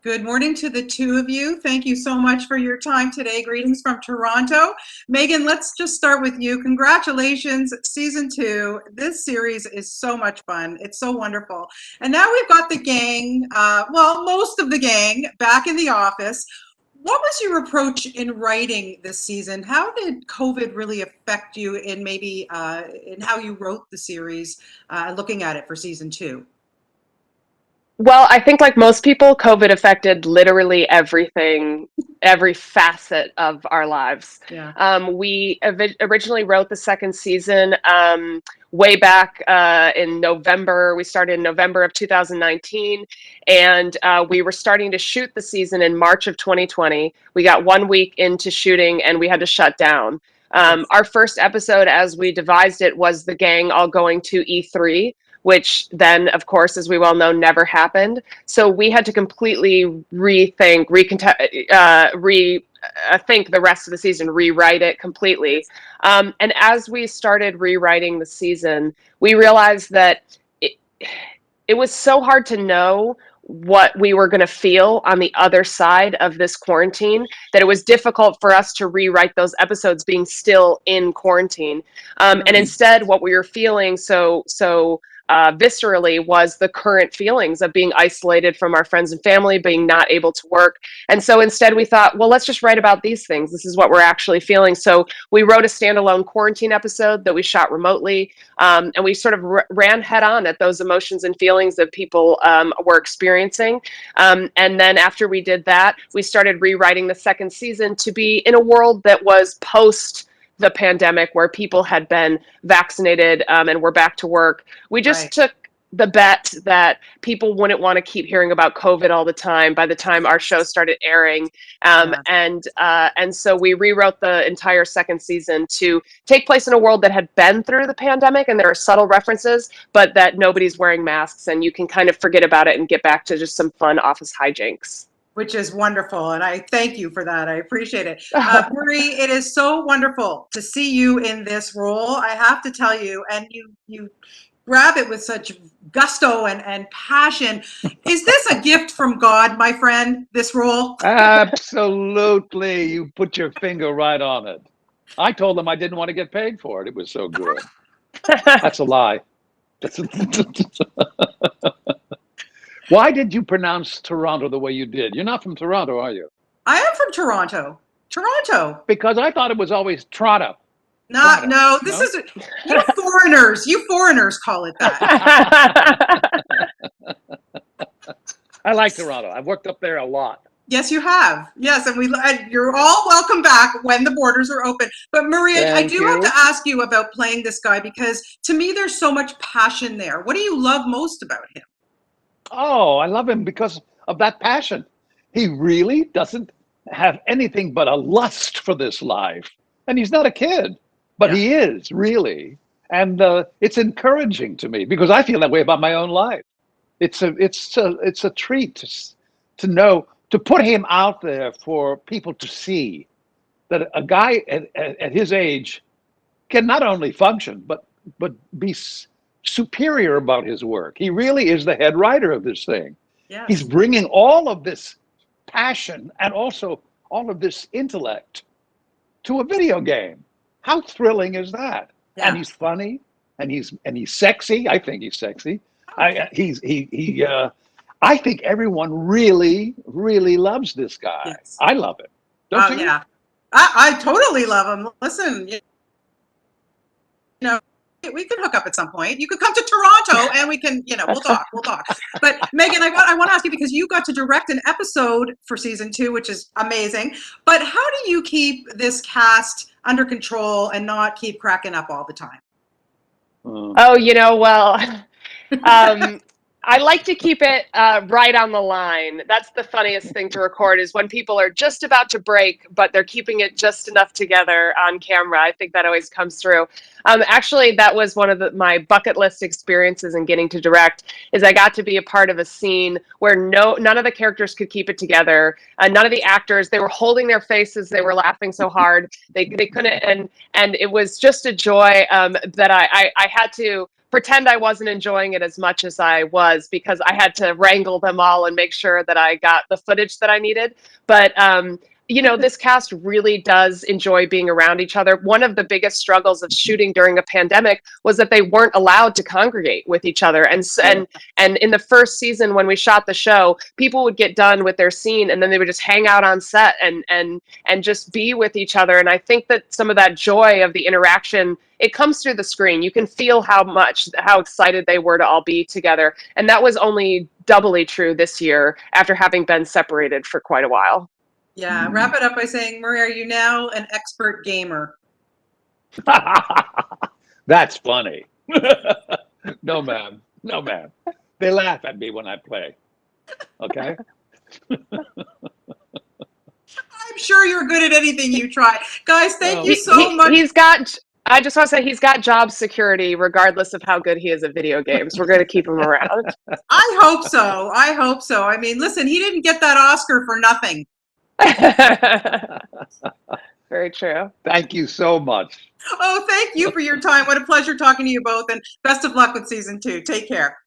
Good morning to the two of you. Thank you so much for your time today. Greetings from Toronto. Megan, let's just start with you. Congratulations, season 2. This series is so much fun. It's so wonderful. And now we've got the gang, most of the gang back in the office. What was your approach in writing this season? How did COVID really affect you in maybe in how you wrote the series, looking at it for season 2? Well, I think like most people, COVID affected literally everything, every facet of our lives. Yeah. We originally wrote the second season way back in November. We started in November of 2019, and we were starting to shoot the season in March of 2020. We got 1 week into shooting, and we had to shut down. Yes. Our first episode, as we devised it, was the gang all going to E3, which then, of course, as we well know, never happened. So we had to completely rethink, think the rest of the season, rewrite it completely. And as we started rewriting the season, we realized that it was so hard to know what we were going to feel on the other side of this quarantine that it was difficult for us to rewrite those episodes being still in quarantine. And instead, what we were feeling so viscerally was the current feelings of being isolated from our friends and family, being not able to work. And so instead we thought, well, let's just write about these things. This is what we're actually feeling. So we wrote a standalone quarantine episode that we shot remotely. And we sort of ran head on at those emotions and feelings that people were experiencing. And then after we did that, we started rewriting the second season to be in a world that was post the pandemic, where people had been vaccinated and were back to work. We just took the bet that people wouldn't want to keep hearing about COVID all the time by the time our show started airing. And so we rewrote the entire second season to take place in a world that had been through the pandemic, and there are subtle references, but that nobody's wearing masks and you can kind of forget about it and get back to just some fun office hijinks. Which is wonderful, and I thank you for that. I appreciate it. Marie, it is so wonderful to see you in this role. I have to tell you, and you grab it with such gusto and passion. Is this a gift from God, my friend, this role? Absolutely. You put your finger right on it. I told them I didn't want to get paid for it. It was so good. That's a lie. Why did you pronounce Toronto the way you did? You're not from Toronto, are you? I am from Toronto. Toronto. Because I thought it was always Toronto. No, this is you foreigners call it that. I like Toronto. I've worked up there a lot. Yes, you have. Yes, and you're all welcome back when the borders are open. But Maria, I do have to ask you about playing this guy, because to me there's so much passion there. What do you love most about him? Oh, I love him because of that passion. He really doesn't have anything but a lust for this life. And he's not a kid, but he is really. And it's encouraging to me because I feel that way about my own life. It's a treat to know, to put him out there for people to see that a guy at his age can not only function, but be superior about his work. He really is the head writer of this thing. Yes. He's bringing all of this passion and also all of this intellect to a video game. How thrilling is that? Yeah. And he's funny, and he's sexy. I think he's sexy. Okay. I think everyone really loves this guy. Yes. I love it. Don't you? Yeah, I totally love him. Listen, you know, we could hook up at some point. You could come to Toronto and we can, we'll talk. But Megan, I want to ask you, because you got to direct an episode for season 2, which is amazing. But how do you keep this cast under control and not keep cracking up all the time? I like to keep it right on the line. That's the funniest thing to record, is when people are just about to break, but they're keeping it just enough together on camera. I think that always comes through. Actually, that was one of my bucket list experiences in getting to direct, is I got to be a part of a scene where none of the characters could keep it together. None of the actors, they were holding their faces. They were laughing so hard. They couldn't, and it was just a joy that I had to pretend I wasn't enjoying it as much as I was, because I had to wrangle them all and make sure that I got the footage that I needed. But this cast really does enjoy being around each other. One of the biggest struggles of shooting during a pandemic was that they weren't allowed to congregate with each other. And in the first season, when we shot the show, people would get done with their scene and then they would just hang out on set and just be with each other. And I think that some of that joy of the interaction, it comes through the screen. You can feel how excited they were to all be together. And that was only doubly true this year after having been separated for quite a while. Yeah, wrap it up by saying, Murray, are you now an expert gamer? That's funny. No, ma'am. No, ma'am. They laugh at me when I play. Okay? I'm sure you're good at anything you try. Guys, thank you so much. I just want to say he's got job security regardless of how good he is at video games. We're going to keep him around. I hope so. I hope so. I mean, listen, he didn't get that Oscar for nothing. Very true. Thank you so much. Oh, thank you for your time. What a pleasure talking to you both, and best of luck with season 2. Take care.